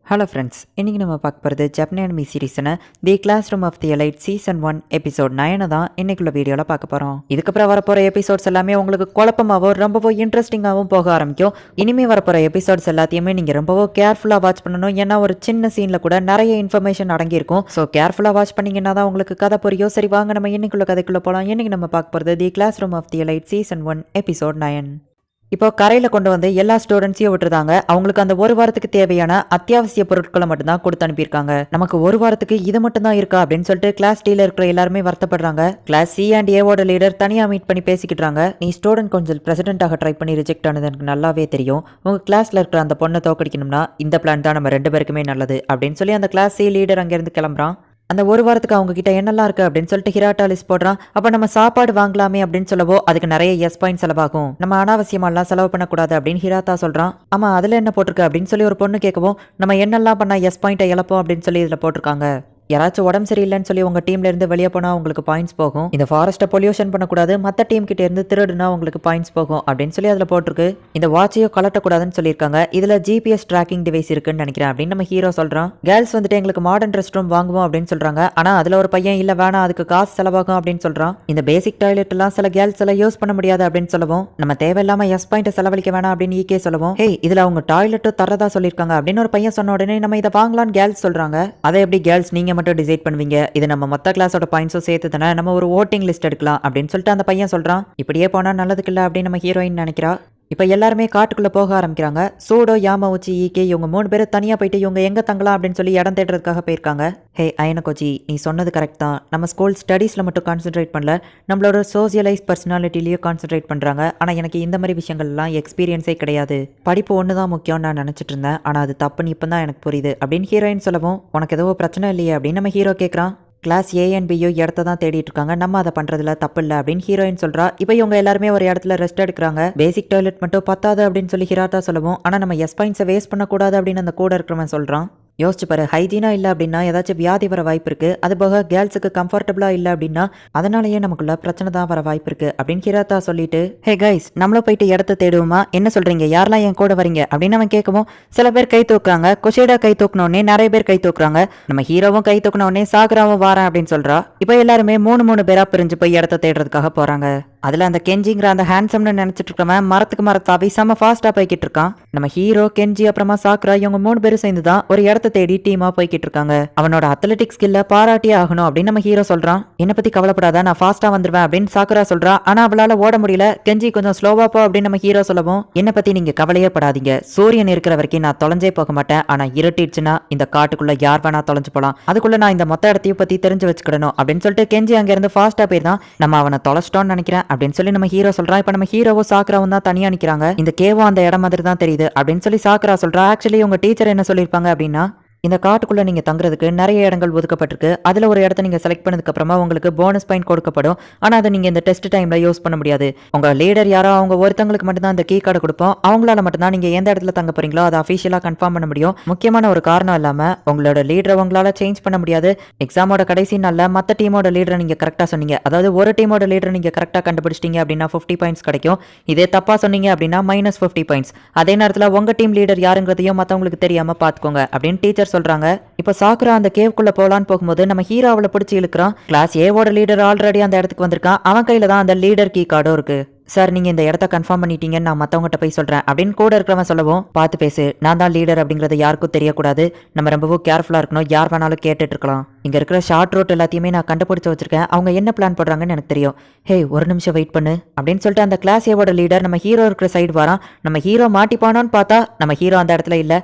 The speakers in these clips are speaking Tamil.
ஹலோ ஃப்ரெண்ட்ஸ், இன்றைக்கி நம்ம பார்க்க போகிறது ஜப்பனி அனிமி சீரீஸான the classroom of the elite season 1 episode 9 தான் இன்னைக்குள்ள வீடியோவில் பார்க்க போகிறோம். இதுக்கப்புறம் வரப்போகிற எபிசோட்ஸ் எல்லாமே உங்களுக்கு குழப்பமாகவும் ரொம்பவும் இன்ட்ரெஸ்டிங்காகவும் போக ஆரம்பிக்கும். இனிமேல் வரப்போகிற எபிசோட்ஸ் எல்லாத்தையுமே நீங்கள் ரொம்பவும் கேர்ஃபுல்லாக வாட்ச் பண்ணணும். ஏன்னா ஒரு சின்ன சீனில் கூட நிறைய இன்ஃபர்மேஷன் அடங்கியிருக்கும். ஸோ கேர்ஃபுல்லாக வாட்ச் பண்ணிங்கன்னா தான் உங்களுக்கு கதை புரியும். சரி வாங்க நம்ம இன்னைக்குள்ள கதைக்குள்ளே போகலாம். இன்றைக்கி நம்ம பார்க்க போகிறது the classroom of the elite season 1 episode 9. இப்போ கரையில் கொண்டு வந்து எல்லா ஸ்டூடெண்ட்ஸையும் விட்டுருந்தாங்க. அவங்களுக்கு அந்த ஒரு வாரத்துக்கு தேவையான அத்தியாவசிய பொருட்களை மட்டும்தான் கொடுத்து அனுப்பியிருக்காங்க. நமக்கு ஒரு வாரத்துக்கு இது மட்டும் தான் இருக்கா அப்படின்னு சொல்லிட்டு கிளாஸ் டீல இருக்கிற எல்லாருமே வருத்தப்படுறாங்க. கிளாஸ் சி அண்ட் ஏவோட லீடர் தனியா மீட் பண்ணி பேசிக்கிட்டாங்க. நீ ஸ்டூடெண்ட் கொஞ்சம் பிரசிடென்ட்டாக ட்ரை பண்ணி ரிஜெக்ட் ஆனது எனக்கு நல்லாவே தெரியும். உங்க கிளாஸ்ல இருக்கிற அந்த பொண்ணை தோக்கடிக்கணும்னா இந்த பிளான் தான் நம்ம 2 பேருக்குமே நல்லது அப்படின்னு சொல்லி அந்த கிளாஸ் சி லீடர் அங்கிருந்து கிளம்புறான். அந்த ஒரு வாரத்துக்கு அவங்க கிட்ட என்னெல்லாம் இருக்கு அப்படின்னு சொல்லிட்டு ஹிராட்டா லிஸ்ட் போடுறான். அப்ப நம்ம சாப்பாடு வாங்கலாமே அப்படின்னு சொல்லவோ அதுக்கு நிறைய எஸ் பாயிண்ட் செலவாகும். நம்ம அனாவசியமாலாம் செலவு பண்ணக்கூடாது அப்படின்னு ஹிராத்தா சொல்றான். ஆமா அதுல என்ன போட்டிருக்கு அப்படின்னு சொல்லி ஒரு பொண்ணு கேட்கவும் நம்ம என்னெல்லாம் பண்ணா எஸ் பாயிண்ட்டை இழப்போம் அப்படின்னு சொல்லி இதுல போட்டிருக்காங்க. யாராச்சும் உடம்பு சரியில்லைன்னு சொல்லி உங்க டீம்ல இருந்து வெளியே போனா உங்களுக்கு பாயிண்ட்ஸ் போகும். இந்த ஃபாரஸ்ட்டை பொல்யூஷன் பண்ணக்கூடாது, மற்ற டீம் கிட்ட இருந்து திருடுனா உங்களுக்கு பாயிண்ட்ஸ் போகும் அப்படின்னு சொல்லி அதுல போட்டிருக்கு. இந்த வாட்சையோ கலட்டக்கூடாதுன்னு சொல்லியிருக்காங்க. இதுல ஜிபிஎஸ் ட்ராக்கிங் டிவைஸ் இருக்குன்னு நினைக்கிறேன் அப்படின்னு நம்ம ஹீரோ சொல்றான். கேர்ள்ஸ் வந்துட்டு எங்களுக்கு மாடர்ன் ரெஸ்ட் ரூம் வாங்குவோம் அப்படின்னு சொல்றாங்க. ஆனா அதுல ஒரு பையன் இல்ல வேணாம் அதுக்கு காசு செலவாகும் அப்படின்னு சொல்றான். இந்த பேசிக் டாய்லெட் எல்லாம் சில கேர்ள்ஸ் எல்லாம் யூஸ் பண்ண முடியாது அப்படின்னு சொல்லவும் நம்ம தேவையில்லாம எஸ் பாயிண்ட் செலவழிக்க வேணாம் அப்படின்னு ஈகே சொல்லவும் ஹே இதுல அவங்க டாய்லெட்டும் தரதா சொல்லியிருக்காங்க அப்படின்னு ஒரு பையன் சொன்ன உடனே நம்ம இதை வாங்கலான்னு கேர்ள்ஸ் சொல்றாங்க. அதை எப்படி கேர்ள்ஸ் நீங்க மட்டும் டிசைட் பண்ணுவீங்க? இது நம்ம மொத்த கிளாஸோட பாயிண்ட்ஸும் சேர்த்து தானே நம்ம ஒரு ஓட்டிங் லிஸ்ட் எடுக்கலாம் அப்படின்னு சொல்லிட்டு அந்த பையன் சொல்றான். இப்படியே போனா நல்லதுக்கு இல்லை அப்படின்னு நம்ம ஹீரோயின் நினைக்கிறா. இப்போ எல்லாருமே காட்டுக்குள்ளே போக ஆரம்பிக்கிறாங்க. சூடோ யாமாவுச்சி ஈகே இவங்க 3 பேர் தனியாக போயிட்டு இவங்க எங்கே தங்கலாம் அப்படின்னு சொல்லி இடம் தேடுறதுக்காக போயிருக்காங்க. ஹே அயனகோஜி நீ சொன்னது கரெக்ட் தான். நம்ம ஸ்கூல் ஸ்டடீஸில் மட்டும் கான்சென்ட்ரேட் பண்ணல, நம்மளோட சோசியலைஸ் பர்சனாலிட்டிலையும் கான்சென்ட்ரேட் பண்ணுறாங்க. ஆனால் எனக்கு இந்த மாதிரி விஷயங்கள்லாம் எக்ஸ்பீரியன்ஸே கிடையாது. படிப்பு ஒன்று தான் முக்கியம் நான் நினச்சிட்டு இருந்தேன். ஆனால் அது தப்புன்னு இப்போ தான் எனக்கு புரியுது அப்படின்னு ஹீரோயின் சொல்லவும் உனக்கு ஏதோ பிரச்சனை இல்லையே அப்படின்னு நம்ம ஹீரோ கேட்குறான். கிளாஸ் ஏ அண்ட் பியோ இடத்த தான் தேடிட்டு இருக்காங்க, நம்ம அதை பண்றதுல தப்பு இல்லை அப்படின்னு ஹீரோயின் சொல்றா. இப்போ இவங்க எல்லாருமே ஒரு இடத்துல ரெஸ்ட் எடுக்கிறாங்க. பேசிக் டாய்லெட் மட்டும் பத்தாது அப்படின்னு சொல்லி ஹிராட்டா சொல்லவும் ஆனா நம்ம எஸ் பாயிண்ட்ஸை வேஸ்ட் பண்ணக்கூடாது அப்படின்னு அந்த கூட இருக்கிறவன் சொல்றான். யோசிச்சு பாரு, ஹைஜீனா இல்லை அப்படின்னா ஏதாச்சும் வியாதி வர வாய்ப்பு இருக்கு. அது போக கேர்ள்ஸுக்கு கம்ஃபர்டபுளா இல்லை அப்படின்னா அதனாலேயே நமக்குள்ள பிரச்சனை தான் வர வாய்ப்பு இருக்கு அப்படின்னு ஹிராத்தா சொல்லிட்டு ஹே கைஸ் நம்மள போயிட்டு இடத்த தேடுவோமா, என்ன சொல்றீங்க, யாரெல்லாம் என் கூட வரீங்க அப்படின்னு அவன் கேட்கவும் சில பேர் கை தூக்குறாங்க. குஷேடா கை தூக்கினோடனே நிறைய பேர் கை தூக்குறாங்க. நம்ம ஹீரோவும் கை தூக்கினோடனே சாகுராவும் வாரேன் அப்படின்னு சொல்றா. இப்போ எல்லாருமே 3 பேரா பிரிஞ்சு போய் இடத்த தேடுறதுக்காக போறாங்க. அதுல அந்த கெஞ்சிங்கிற அந்த ஹேண்ட்ஸம்னு நினைச்சிட்டு இருக்கவன் மரத்துக்கு மரத்தாவி செம ஃபாஸ்டா போய்கிட்டு இருக்கான். நம்ம ஹீரோ கெஞ்சி அப்புறமா சாக்குரா இவங்க 3 பேரும் சேர்ந்து தான் ஒரு இடத்த தேடி டீமா போய்கிட்டு இருக்காங்க. அவனோட அத்லெட்டிக் ஸ்கில்ல பாராட்டியே ஆகணும் அப்படின்னு நம்ம ஹீரோ சொல்றான். என்ன பத்தி கவலைப்படாத, நான் ஃபாஸ்டா வந்துருவேன் அப்படின்னு சாக்குரா சொல்றா. ஆனா அவளால ஓட முடியல. கெஞ்சி கொஞ்சம் ஸ்லோவா போ அப்படின்னு நம்ம ஹீரோ சொல்லவும் என்ன பத்தி நீங்க கவலையே படாதீங்க, சூரியன் இருக்கிற வரைக்கும் நான் தொலைஞ்சே போக மாட்டேன். ஆனா இருட்டிடுச்சுன்னா இந்த காட்டுக்குள்ள யார் வேணா தொலைஞ்சு போலாம், அதுக்குள்ள நான் இந்த மொத்த இடத்தையும் பத்தி தெரிஞ்சு வச்சுக்கிடணும் அப்படின்னு சொல்லிட்டு கெஞ்சி அங்க இருந்து ஃபாஸ்டா போயிருந்தான். நம்ம அவனை தொலைச்சிட்டோம்னு நினைக்கிறேன் அப்படின்னு சொல்லி நம்ம ஹீரோ சொல்றான். இப்ப நம்ம ஹீரோவும் சாக்குராவும் தான் தனியா நிக்கிறாங்க. இந்த கேவும் அந்த இடம் மாதிரி தான் தெரியுது அப்படின்னு சொல்லி சாக்குரா சொல்றா. ஆக்சுவலி உங்க டீச்சர் என்ன சொல்லியிருப்பாங்க அப்படின்னா இந்த காட்டுக்குள்ள நீங்க தங்குறதுக்கு நிறைய இடங்கள் ஒதுக்கப்பட்டிருக்கு. அதுல ஒரு இடத்த நீங்க செலக்ட் பண்ணதுக்கு அப்புறமா உங்களுக்கு போனஸ் பாயிண்ட் கொடுக்கப்படும். ஆனா அதை நீங்க இந்த டெஸ்ட் டைம்ல யூஸ் பண்ண முடியாது. உங்க லீடர் யாரோ அவங்க ஒருத்தங்களுக்கு மட்டும் தான் அந்த கீ கார்டு கொடுப்போம். அவங்களால மட்டும் தான் நீங்க எந்த இடத்துல தங்க போறீங்களோ அதை அஃபிஷியலா கன்ஃபார்ம் பண்ண முடியும். முக்கியமான ஒரு காரணம் இல்லாம உங்களோட லீடரை உங்களால சேஞ்ச் பண்ண முடியாது. எக்ஸாமோட கடைசி நாள்ல மத்த டீமோட லீடரை நீங்க கரெக்டா சொன்னீங்க, அதாவது ஒரு டீமோட லீடரை நீங்க கரெக்டா கண்டுபிடிச்சிட்டீங்க அப்படின்னா 50 பாயிண்ட்ஸ் கிடைக்கும். இதே தப்பா சொன்னீங்க அப்படின்னா -50 பாயிண்ட்ஸ். அதே நேரத்துல உங்க டீம் லீடர் யாருங்கிறதையும் மத்தவங்களுக்கு தெரியாம பாத்துக்கோங்க அப்படின்னு டீச்சர் சொல்றாங்க. இப்ப சாக்குரா அந்த கேவுக்குள்ள போலான்னு போகும்போது நம்ம ஹீரோ அவளை பிடிச்சி இழுக்கிறான். கிளாஸ் ஏவோட லீடர் ஆல்ரெடி அந்த இடத்துக்கு வந்திருக்கான். அவன் கையில தான் அந்த லீடர் கீ கார்டும் இருக்கு. சார் நீங்க இந்த இடத்த கன்ஃபார்ம் பண்ணிட்டீங்கன்னு நான் மத்தவங்ககிட்ட போய் சொல்றேன் அப்படின்னு கூட இருக்கிறவன் சொல்லவும் பார்த்து பேசு, நான் தான் லீடர் அப்படிங்கறது யாருக்கும் தெரியக்கூடாது, நம்ம ரொம்பவும் கேர்ஃபுல்லா இருக்கணும், யார் வேணாலும் கேட்டுட்டு இருக்கலாம். இங்க இருக்கிற ஷார்ட் ரூட் எல்லாத்தையுமே நான் கண்டுபிடிச்சு வச்சிருக்கேன், அவங்க என்ன பிளான் போடுறாங்கன்னு எனக்கு தெரியும். ஹே ஒரு நிமிஷம் வெயிட் பண்ணு அப்படின்னு சொல்லிட்டு அந்த கிளாஸ் ஏவோட லீடர் நம்ம ஹீரோ இருக்கிற சைடு வரான். நம்ம ஹீரோ மாட்டிப்பானோன்னு பார்த்தா நம்ம ஹீரோ அந்த இடத்துல இல்ல.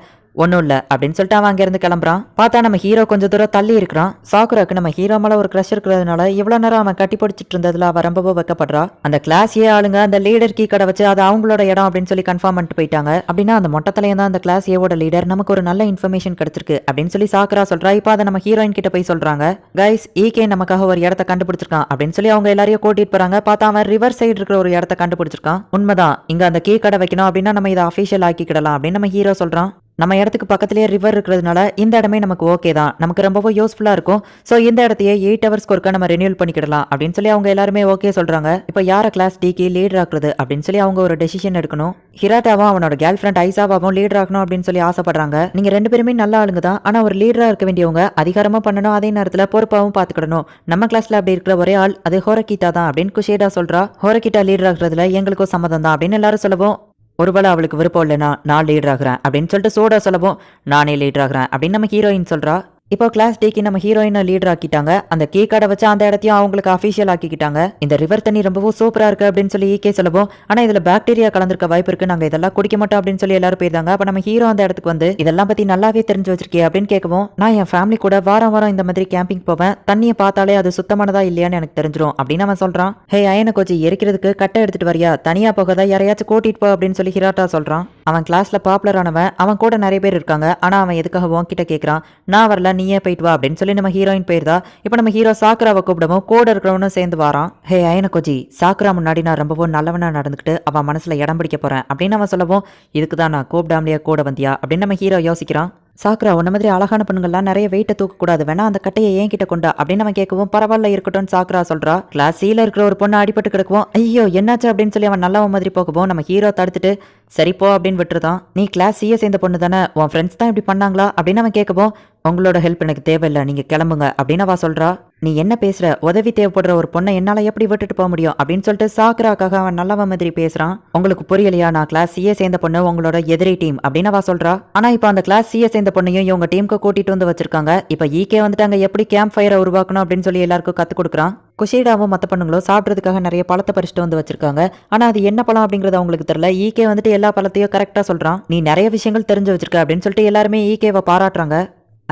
ஒன்றும் இல்லை அப்படின்னு சொல்லிட்டு அவன் அங்கேருந்து கிளம்புறான். பார்த்தா நம்ம ஹீரோ கொஞ்சம் தூரம் தள்ளி இருக்கிறான். சாக்குராக்கு நம்ம ஹீரோ மேலே ஒரு க்ரஷ் இருக்கிறதுனால இவ்வளோ நேரம் அவன் கட்டி பிடிச்சிட்டு இருந்ததுல அவன் ரொம்பவும் வைக்கப்படுறா. அந்த கிளாஸ் ஏ ஆளுங்க அந்த லீடர் கீ கடை வச்சு அது அவங்களோட இடம் அப்படின்னு சொல்லி கன்ஃபார்ம் பண்ணிட்டு போயிட்டாங்க. அப்படின்னா அந்த மொட்டத்தலையும் தான் அந்த கிளாஸ் ஏவோட லீடர், நமக்கு ஒரு நல்ல இன்ஃபர்மேஷன் கிடைச்சிருக்கு அப்படின்னு சொல்லி சாக்குரா சொல்றா. இப்போ அதை நம்ம ஹீரோயின் கிட்ட போய் சொல்றாங்க. கைஸ் ஈகே நமக்காக ஒரு இடத்த கண்டுபிடிச்சிருக்கான் அப்படின்னு சொல்லி அவங்க எல்லாரையும் கூட்டிட்டு போறாங்க. பார்த்தா அவன் ரிவர் சைடு இருக்கிற ஒரு இடத்த கண்டுபிடிச்சிருக்கான். உண்மைதான், இங்க அந்த கீ கடை வைக்கணும் அப்படின்னா நம்ம இதை அஃபிஷியல் ஆக்கிக்கிடலாம் அப்படின்னு நம்ம ஹீரோ சொல்றான். நம்ம இடத்துக்கு பக்கத்துலேயே ரிவர் இருக்கிறதுனால இந்த இடமே நமக்கு ஓகே தான், நமக்கு ரொம்பவும் யூஸ்ஃபுல்லாக இருக்கும். ஸோ இந்த இடத்தையே 8 ஹவர்ஸ்க்கு ஒருக்கா நம்ம ரெனியூல் பண்ணிக்கிடலாம் அப்படின்னு சொல்லி அவங்க எல்லாருமே ஓகே சொல்கிறாங்க. இப்போ யாரை கிளாஸ் டிக்கு லீடர் ஆக்குறது அப்படின்னு சொல்லி அவங்க ஒரு டெசிஷன் எடுக்கணும். ஹிராட்டாவும் அவனோட கேர்ள் ஃப்ரெண்ட் ஐசாவாவும் லீடர் ஆகணும் அப்படின்னு சொல்லி ஆசைப்படுறாங்க. நீங்கள் 2 பேருமே நல்ல ஆளுங்க தான், ஆனால் ஒரு லீடராக இருக்க வேண்டியவங்க அதிகாரமாக பண்ணணும், அதே நேரத்தில் பொறுப்பாகவும் பார்த்துக்கிடணும். நம்ம கிளாஸில் அப்படி இருக்கிற ஒரே ஆள் அது ஹோரகிட்டா தான் அப்படின்னு குஷேடா சொல்கிறா. ஹோரகிட்டா லீடர் ஆகுறதுல எங்களுக்கும் சம்மதம் தான் அப்படின்னு எல்லாரும் சொல்லவும், ஒருவேளை அவளுக்கு விருப்பம் இல்லைனா நான் லீடர் ஆகுறேன் அப்படின்னு சொல்லிட்டு சோடா சொல்லவும், நானே லீடர் ஆகுறேன் அப்படின்னு நம்ம ஹீரோயின் சொல்றா. இப்போ கிளாஸ் டேக்கு நம்ம ஹீரோயினை லீடர் ஆக்கிட்டாங்க. அந்த கீ கார்டை வச்சு அந்த இடத்தையும் அவங்களுக்கு அஃபிஷியல் ஆக்கிக்கிட்டாங்க. இந்த ரிவர் தண்ணி ரொம்பவும் சூப்பரா இருக்கு அப்படின்னு சொல்லி ஈகே சொல்லவும், ஆனா இதுல பாக்டீரியா கலந்துருக்க வாய்ப்பு இருக்கு, நாங்க இதெல்லாம் குடிக்க மாட்டோம் அப்படின்னு சொல்லி எல்லாரும் போயிருந்தாங்க. அப்ப நம்ம ஹீரோ அந்த இடத்துக்கு வந்து இதெல்லாம் பத்தி நல்லாவே தெரிஞ்சு வச்சிருக்கே அப்படின்னு கேட்கவும், நான் என் ஃபேமிலி கூட வாரம் வாரம் இந்த மாதிரி கேம்பிங் போவேன், தண்ணியை பார்த்தாலே அது சுத்தமானதா இல்லையான்னு எனக்கு தெரிஞ்சிடும் அப்படின்னு அவன் சொல்றான். ஹே அயன கோச்சி, எரிக்கிறதுக்கு கட்டை எடுத்துட்டு வரியா, தனியா போகாத, யாரையாச்சும் கூட்டிட்டு போ அப்படின்னு சொல்லி ஹிராட்டா சொல்றான். அவன் கிளாஸ்ல பாப்புலர் ஆனவன், அவன் கூட நிறைய பேர் இருக்காங்க, ஆனா அவன் எதுக்காக உன்கிட்ட கேட்கறான், நான் வரல நீயே போயிட்டு வா அப்படின்னு சொல்லி நம்ம ஹீரோயின் போயிருந்தா. இப்போ நம்ம ஹீரோ சாக்குராவை கூப்பிடவும் கூட இருக்கிறவனும் சேர்ந்து வாரான். ஹே அயன கோஜி, சாக்குரா முன்னாடி நான் ரொம்பவும் நல்லவனா நடந்துக்கிட்டு அவன் மனசுல இடம் பிடிக்க போறேன் அப்படின்னு அவன் சொல்லவும், இதுக்கு தான் நான் கூப்பிடாமலேயே கூட வந்தியா அப்படின்னு நம்ம ஹீரோ யோசிக்கிறான். சாக்குரா, உன்ன மாதிரி அழகான பெண்கள்லாம் நிறைய வெயிட்டை தூக்கக்கூடாது, வேணா அந்த கட்டையை ஏன் கிட்ட கொண்டா அப்படின்னு அவன் கேட்கவும், பரவாயில்ல இருக்கட்டும் சாக்குரா சொல்றா. கிளாஸ் சீல இருக்கிற ஒரு பொண்ணு அடிபட்டு கிடக்குவோம், ஐயோ என்னாச்சு அப்படின்னு சொல்லி அவன் நல்லவன் மாதிரி போகவும் நம்ம ஹீரோ தடுத்துட்டு சரிப்போ அப்படின்னு விட்டுருதான். நீ கிளாஸ் சிஏ சேர்ந்த பொண்ணு தானே, உன் ஃப்ரெண்ட்ஸ் தான் இப்படி பண்ணாங்களா அப்படின்னு அவன் கேட்கவும், உங்களோட ஹெல்ப் எனக்கு தேவையில்லை, நீங்க கிளம்புங்க அப்படின்னு அவ சொல்றா. நீ என்ன பேசுற, உதவி தேவைப்படுற ஒரு பொண்ணை என்னால எப்படி விட்டுட்டு போக முடியும் அப்படின்னு சொல்லிட்டு சாக்குராக்காக அவன் நல்லவன் மாதிரி பேசுறான். உங்களுக்கு புரியலையா, நான் கிளாஸ் சிஏ சேர்ந்த பொண்ணு உங்களோட எதிரி டீம் அப்படின்னு அவ சொல்றா. ஆனா இப்ப அந்த கிளாஸ் சிஏ சேர்ந்த பொண்ணையும் இவங்க டீமுக்கு கூட்டிட்டு வந்து வச்சிருக்காங்க. இப்ப ஈகே வந்துட்டாங்க, எப்படி கேம்ப் ஃபயரை உருவாக்கணும் அப்படின்னு சொல்லி எல்லாருக்கும் கத்து கொடுக்குறான். குஷேடாவும் மற்ற பொண்ணுங்களும் சாப்பிட்றதுக்காக நிறைய பழத்தை பறிச்சுட்டு வந்து வச்சிருக்காங்க. ஆனா அது என்ன பழம் அப்படிங்கறது அவங்களுக்கு தெரியல. ஈகே வந்துட்டு எல்லா பழத்தையும் கரெக்டா சொல்றான். நீ நிறைய விஷயங்கள் தெரிஞ்சு வச்சிருக்க அப்படின்னு சொல்லிட்டு எல்லாருமே ஈகேவை பாராட்டுறாங்க.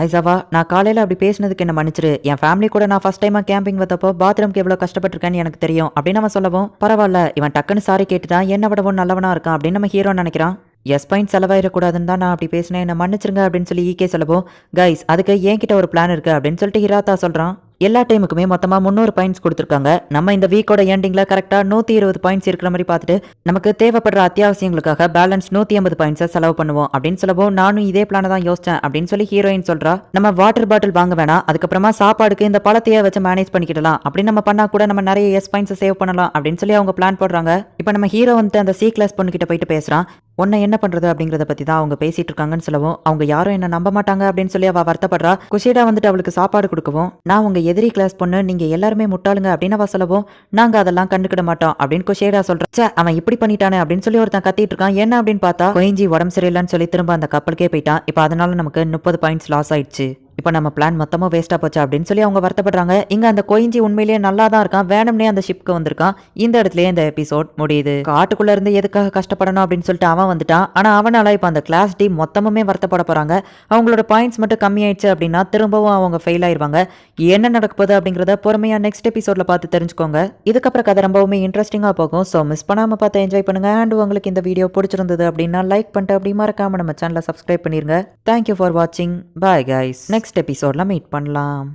ஐசாவா, நான் காலையில் அப்படி பேசினதுக்கு என்ன மன்னிச்சிரு, என் ஃபேமிலி கூட நான் ஃபர்ஸ்ட் டைமாக கேம்பிங் வந்தப்போ பாத்ரூம்க்கு எவ்வளோ கஷ்டப்பட்டிருக்கேன்னு எனக்கு தெரியும் அப்படின்னு நம்ம சொல்லவும், பரவாயில்ல இவன் டக்குன்னு சாரி கேட்டுட்டான், என்ன விடவும் நல்லவனா இருக்கான் அப்படின்னு நம்ம ஹீரோ நினைக்கிறான். எஸ் பாயிண்ட் செலவாயிடக்கூடாதுன்னு தான் நான் அப்படி பேசினேன், என்ன மன்னிச்சிருங்க அப்படின்னு சொல்லி ஈகே சொல்லவும், கைஸ் அதுக்கு என்கிட்ட ஒரு பிளான் இருக்கு அப்படின்னு சொல்லிட்டு ஹிராத்தா சொல்றான். எல்லா டைமுக்குமே மொத்தமாக 300 பாயிண்ட்ஸ் கொடுத்துருக்காங்க. நம்ம இந்த வீக்கோட எண்டிங்கில் கரெக்டாக 120 பாயிண்ட்ஸ் இருக்கிற மாதிரி பார்த்துட்டு நமக்கு தேவைப்படுற அத்தியாவசியங்களுக்காக பேலன்ஸ் 150 பாயிண்ட்ஸை செலவு பண்ணுவோம் அப்படின்னு சொல்லவும், நானும் இதே பிளானை தான் யோசிச்சேன் அப்படின்னு சொல்லி ஹீரோயின் சொல்றா. நம்ம வாட்டர் பாட்டில் வாங்க வேணாம், அதுக்கப்புறமா சாப்பாடுக்கு இந்த பழத்தையே வச்சு மேனேஜ் பண்ணிக்கிடலாம், அப்படின்னு நம்ம பண்ணா கூட நம்ம நிறைய எஸ் பாயிண்ட்ஸை சேவ் பண்ணலாம் அப்படின்னு சொல்லி அவங்க பிளான் போடுறாங்க. இப்போ நம்ம ஹீரோ வந்துட்டு அந்த சி கிளாஸ் பொண்ணுகிட்ட போயிட்டு பேசுறான். உன்னை என்ன பண்றது அப்படிங்கறத பத்தி தான் அவங்க பேசிட்டு இருக்காங்கன்னு சொல்லவும், அவங்க யாரும் என்ன நம்ப மாட்டாங்க அப்படின்னு சொல்லி அவ வருத்தப்படுறா. குஷேடா வந்துட்டு அவளுக்கு சாப்பாடு கொடுக்கவும், நான் உங்க எதிரி கிளாஸ் பொண்ணு, நீங்க எல்லாருமே முட்டாளுங்க அப்படின்னு அவ சொல்லவும், நாங்க அதெல்லாம் கண்டுக்கிட மாட்டோம் அப்படின்னு குஷேடா சொல்றா. அவன் இப்படி பண்ணிட்டானே அப்படின்னு சொல்லி ஒருத்தன் கத்திட்டு இருக்கான். என்ன அப்படின்னு பார்த்தா கொயிஞ்சி உடம்பு சரியில்லைன்னு சொல்லி திரும்ப அந்த கப்பலுக்கே போயிட்டான். இப்போ அதனால நமக்கு 30 பாயிண்ட்ஸ் லாஸ் ஆயிடுச்சு. இப்போ நம்ம பிளான் மொத்தமாக வேஸ்ட்டாக போச்சு அப்படின்னு சொல்லி அவங்க வருத்தப்படுறாங்க. இங்கே அந்த கொயிஞ்சி உண்மையிலேயே நல்லா தான் இருக்கான், வேணும்னே அந்த ஷிப்க்கு வந்திருக்கான். இந்த இடத்துலயே இந்த எபிசோட் முடியுது. காட்டுக்குள்ள இருந்து எதுக்காக கஷ்டப்படணும் அப்படின்னு சொல்லிட்டு அவன் வந்துட்டான். ஆனால் அவனால இப்போ அந்த கிளாஸ் டீம் மொத்தமுமே வருத்தப்பட போறாங்க. அவங்களோட பாயிண்ட்ஸ் மட்டும் கம்மியாயிடுச்சு அப்படின்னா திரும்பவும் அவங்க ஃபெயில் ஆயிருவாங்க. என்ன நடக்க போகுது அப்படிங்கிறத பொறுமையா நெக்ஸ்ட் எபிசோட்ல பார்த்து தெரிஞ்சுக்கோங்க. இதுக்கப்புறம் கதை ரொம்பவுமே இன்ட்ரெஸ்டிங்காக போகும். ஸோ மிஸ் பண்ணாம பார்த்து என்ஜாய் பண்ணுங்க. அண்ட் உங்களுக்கு இந்த வீடியோ பிடிச்சிருந்தது அப்படின்னா லைக் பண்ணிட்டு அப்படி மறக்காம நம்ம சேனலை சப்ஸ்கிரைப் பண்ணிருங்க. தேங்க்யூ ஃபார் வாட்சிங். Bye guys. நெக்ஸ்ட் எபிசோட்ல மீட் பண்ணலாம்.